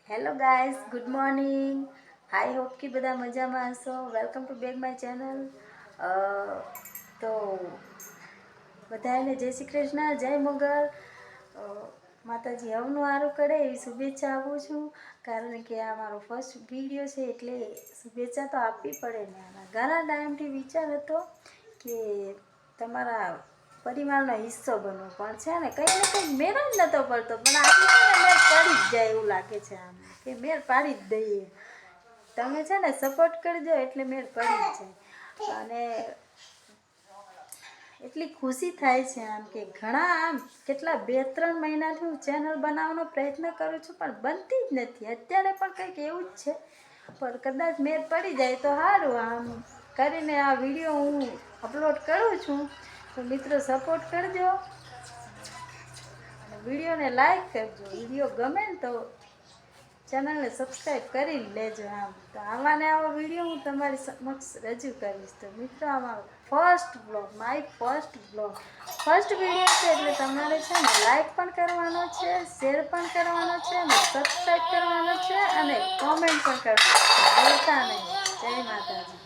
Hello guys, good morning. I hope કે બધા મજામાં હશો. Welcome to back my channel. તો બધાને જય શ્રી કૃષ્ણ, જય મોગલ. માતાજી હવનું સારું કરે એવી શુભેચ્છા આપું છું. કારણ કે આ મારો ફર્સ્ટ વિડીયો છે એટલે શુભેચ્છા તો આપવી પડે ને. ઘણા ટાઈમથી વિચાર હતો કે તમારા પરિવારનો હિસ્સો બનવું, પણ છે ને કંઈ ને કંઈ મેળ જ નહોતો પડતો. પણ આજે છે ને મેળ પડી જ જાય એવું લાગે છે આમ, કે મેળ પાડી જ દઈએ. તમે છે ને સપોર્ટ કરજો એટલે મેળ પડી જ જાય. અને એટલી ખુશી થાય છે આમ કે ઘણા આમ કેટલા 2-3 મહિનાથી હું ચેનલ બનાવવાનો પ્રયત્ન કરું છું પણ બનતી જ નથી. અત્યારે પણ કંઈક એવું જ છે, પણ કદાચ મેળ પડી જાય તો સારું. આમ કરીને આ વિડીયો હું અપલોડ કરું છું, તો મિત્રો સપોર્ટ કરજો અને વિડીયોને લાઈક કરજો. વિડીયો ગમે ને તો ચેનલને સબસ્ક્રાઈબ કરી લેજો. આમ તો આવા ને આવા વિડીયો હું તમારી સમક્ષ રજૂ કરીશ. તો મિત્રો અમારો first blog, my first video છે એટલે તમારે છે ને લાઈક પણ કરવાનો છે, શેર પણ કરવાનો છે અને સબસ્ક્રાઈબ કરવાનો છે અને કોમેન્ટ પણ કરવાનો છે. ભૂલતા નહીં. જય માતાજી.